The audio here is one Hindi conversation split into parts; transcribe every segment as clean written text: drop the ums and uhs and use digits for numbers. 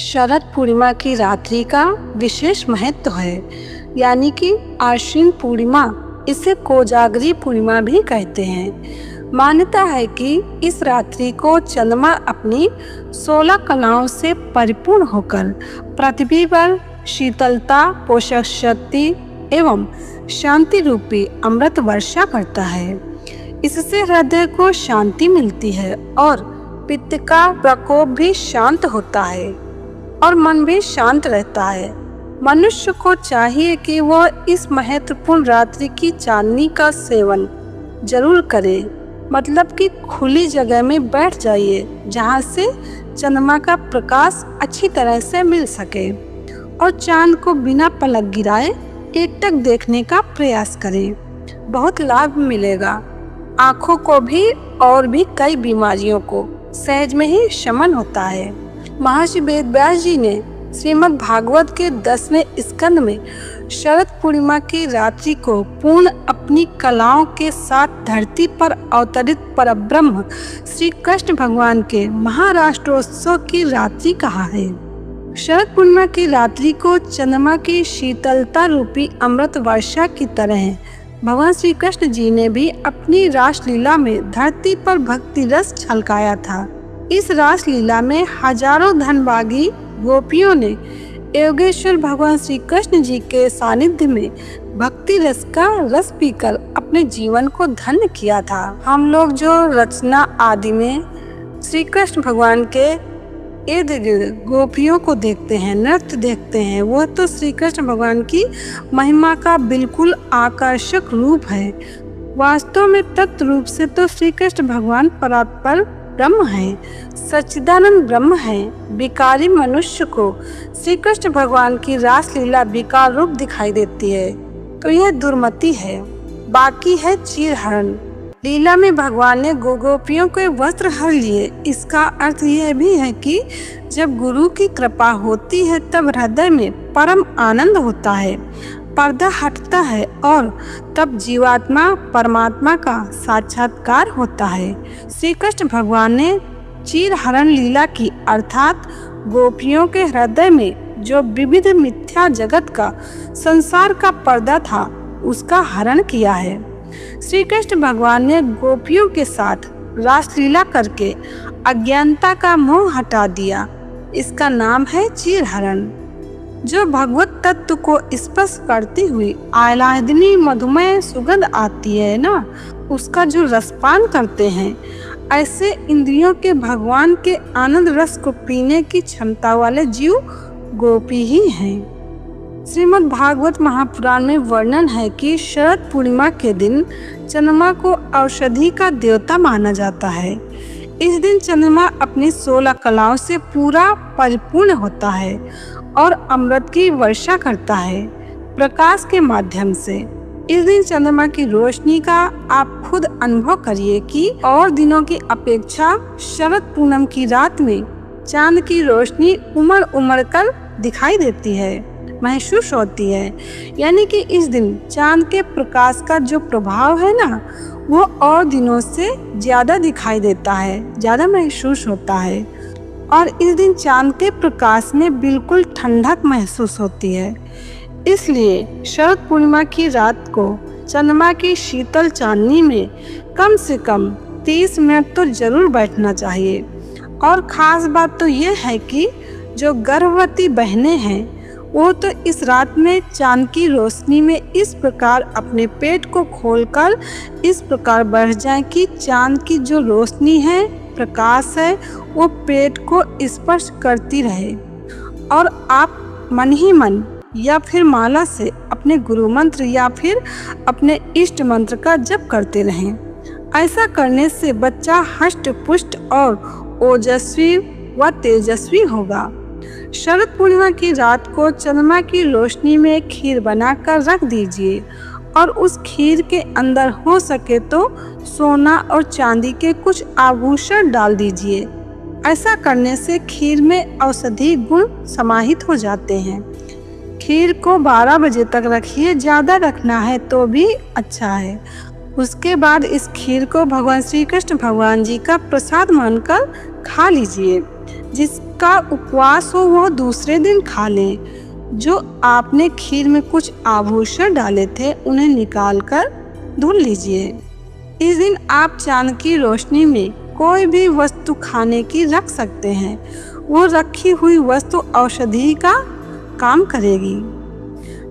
शरद पूर्णिमा की रात्रि का विशेष महत्व है, यानी कि आश्विन पूर्णिमा, इसे कोजागरी पूर्णिमा भी कहते हैं। मान्यता है कि इस रात्रि को चंद्रमा अपनी 16 कलाओं से परिपूर्ण होकर पृथ्वी पर शीतलता, पोषक शक्ति एवं शांति रूपी अमृत वर्षा करता है। इससे हृदय को शांति मिलती है और पित्त का प्रकोप भी शांत होता है और मन भी शांत रहता है। मनुष्य को चाहिए कि वह इस महत्वपूर्ण रात्रि की चांदनी का सेवन जरूर करे, मतलब कि खुली जगह में बैठ जाइए जहाँ से चंद्रमा का प्रकाश अच्छी तरह से मिल सके और चांद को बिना पलक गिराए एकटक देखने का प्रयास करें। बहुत लाभ मिलेगा, आँखों को भी और भी कई बीमारियों को सहज में ही शमन होता है। महर्षि वेदव्यास जी ने श्रीमद् भागवत के 10वें स्कंद में शरद पूर्णिमा की रात्रि को पूर्ण अपनी कलाओं के साथ धरती पर अवतरित परब्रह्म श्री कृष्ण भगवान के महाराष्ट्रोत्सव की रात्रि कहा है। शरद पूर्णिमा की रात्रि को चंद्रमा की शीतलता रूपी अमृत वर्षा की तरह भगवान श्री कृष्ण जी ने भी अपनी रासलीला में धरती पर भक्ति रस छलकाया था। इस रासलीला में हजारों धनभागी गोपियों ने योगेश्वर भगवान श्री कृष्ण जी के सानिध्य में भक्ति रस का रस पीकर अपने जीवन को धन्य किया था। हम लोग जो रचना आदि में श्री कृष्ण भगवान के इर्द गिर्द गोपियों को देखते हैं, नृत्य देखते हैं, वह तो श्री कृष्ण भगवान की महिमा का बिल्कुल आकर्षक रूप है। वास्तव में तत्व रूप से तो श्री कृष्ण भगवान परात्पर ब्रह्म है, सच्चिदानंद ब्रह्म है। विकारी मनुष्य को श्री कृष्ण भगवान की रासलीला विकार रूप दिखाई देती है तो यह दुर्मति है। बाकी है चीरहरण। लीला में भगवान ने गोपियों के वस्त्र हर लिए। इसका अर्थ यह भी है कि जब गुरु की कृपा होती है तब हृदय में परम आनंद होता है, पर्दा हटता है और तब जीवात्मा परमात्मा का साक्षात्कार होता है। श्री कृष्ण भगवान ने चीरहरण लीला की, अर्थात गोपियों के हृदय में जो विविध मिथ्या जगत का, संसार का पर्दा था, उसका हरण किया है। श्री कृष्ण भगवान ने गोपियों के साथ रासलीला करके अज्ञानता का मोह हटा दिया। इसका नाम है चीरहरण। जो भगवत तत्व को स्पर्श करती हुई आह्लादिनी मधुमय सुगंध आती है ना, उसका जो रसपान करते हैं, ऐसे इंद्रियों के भगवान के आनंद रस को पीने की क्षमता वाले जीव गोपी ही हैं। श्रीमद् भागवत महापुराण में वर्णन है कि शरद पूर्णिमा के दिन चंद्रमा को औषधि का देवता माना जाता है। इस दिन चंद्रमा अपनी 16 कलाओं से पूरा परिपूर्ण होता है और अमृत की वर्षा करता है प्रकाश के माध्यम से। इस दिन चंद्रमा की रोशनी का आप खुद अनुभव करिए कि और दिनों की अपेक्षा शरद पूनम की रात में चांद की रोशनी उमड़ उमड़ कर दिखाई देती है, महसूस होती है। यानी कि इस दिन चांद के प्रकाश का जो प्रभाव है ना, वो और दिनों से ज्यादा दिखाई देता है, ज्यादा महसूस होता है। और इस दिन चांद के प्रकाश में बिल्कुल ठंडक महसूस होती है। इसलिए शरद पूर्णिमा की रात को चंद्रमा की शीतल चांदनी में कम से कम 30 मिनट तो जरूर बैठना चाहिए। और खास बात तो ये है कि जो गर्भवती बहनें हैं वो तो इस रात में चांद की रोशनी में इस प्रकार अपने पेट को खोलकर इस प्रकार बढ़ जाए कि चांद की जो रोशनी है, प्रकाश है, वो पेट को स्पर्श करती रहे। और आप मन ही मन या फिर माला से अपने गुरु मंत्र या फिर अपने इष्ट मंत्र का जप करते रहें। ऐसा करने से बच्चा हष्ट पुष्ट और ओजस्वी व तेजस्वी होगा। शरद पूर्णिमा की रात को चंद्रमा की रोशनी में खीर बनाकर रख दीजिए और उस खीर के अंदर हो सके तो सोना और चांदी के कुछ आभूषण डाल दीजिए। ऐसा करने से खीर में औषधि गुण समाहित हो जाते हैं। खीर को 12 बजे तक रखिए, ज़्यादा रखना है तो भी अच्छा है। उसके बाद इस खीर को भगवान श्री कृष्ण भगवान जी का प्रसाद मानकर खा लीजिए। जिसका उपवास हो वो दूसरे दिन खा लें। जो आपने खीर में कुछ आभूषण डाले थे उन्हें निकाल कर धुल लीजिए। इस दिन आप चांद की रोशनी में कोई भी वस्तु खाने की रख सकते हैं। वो रखी हुई वस्तु औषधि का काम करेगी।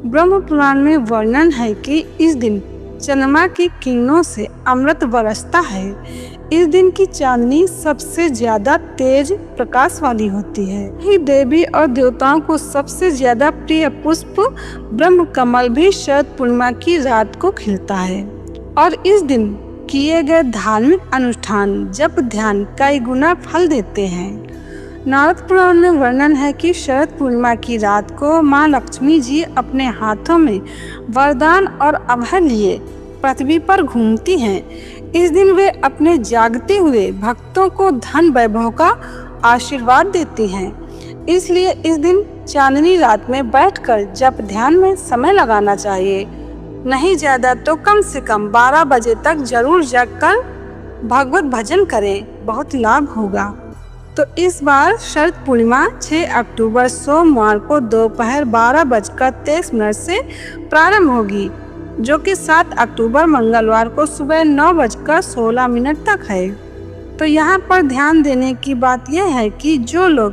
ब्रह्म पुराण में वर्णन है कि इस दिन चंद्रमा की किरणों से अमृत बरसता है। इस दिन की चांदनी सबसे ज्यादा तेज प्रकाश वाली होती है। ही देवी और देवताओं को सबसे ज्यादा प्रिय पुष्प ब्रह्म कमल भी शरद पूर्णिमा की रात को खिलता है। और इस दिन किए गए धार्मिक अनुष्ठान जप ध्यान कई गुना फल देते हैं। नारद पुराण में वर्णन है कि शरद पूर्णिमा की रात को माँ लक्ष्मी जी अपने हाथों में वरदान और अभय लिए पृथ्वी पर घूमती हैं। इस दिन वे अपने जागते हुए भक्तों को धन वैभव का आशीर्वाद देती हैं। इसलिए इस दिन चांदनी रात में बैठकर जप ध्यान में समय लगाना चाहिए। नहीं ज्यादा तो कम से कम 12 बजे तक जरूर जगकर भगवत भजन करें, बहुत लाभ होगा। तो इस बार शरद पूर्णिमा 6 अक्टूबर सोमवार को दोपहर 12:23 से प्रारंभ होगी, जो कि 7 अक्टूबर मंगलवार को सुबह 9:16 तक है। तो यहाँ पर ध्यान देने की बात यह है कि जो लोग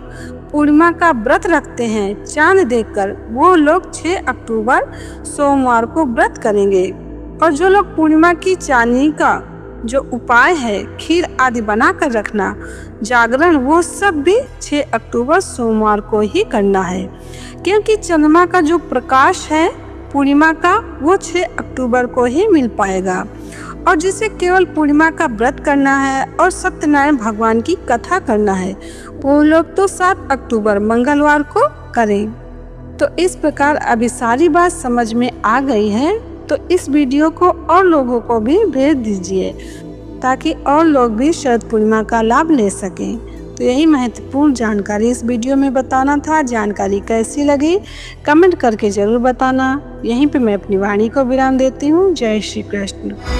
पूर्णिमा का व्रत रखते हैं चांद देखकर, वो लोग 6 अक्टूबर सोमवार को व्रत करेंगे। और जो लोग पूर्णिमा की चांदनी का जो उपाय है खीर आदि बनाकर रखना, जागरण, वो सब भी 6 अक्टूबर सोमवार को ही करना है। क्योंकि चंद्रमा का जो प्रकाश है पूर्णिमा का वो 6 अक्टूबर को ही मिल पाएगा। और जिसे केवल पूर्णिमा का व्रत करना है और सत्यनारायण भगवान की कथा करना है, वो लोग तो 7 अक्टूबर मंगलवार को करें। तो इस प्रकार अभी सारी बात समझ में आ गई है, तो इस वीडियो को और लोगों को भी भेज दीजिए ताकि और लोग भी शरद पूर्णिमा का लाभ ले सकें। तो यही महत्वपूर्ण जानकारी इस वीडियो में बताना था। जानकारी कैसी लगी कमेंट करके ज़रूर बताना। यहीं पे मैं अपनी वाणी को विराम देती हूँ। जय श्री कृष्ण।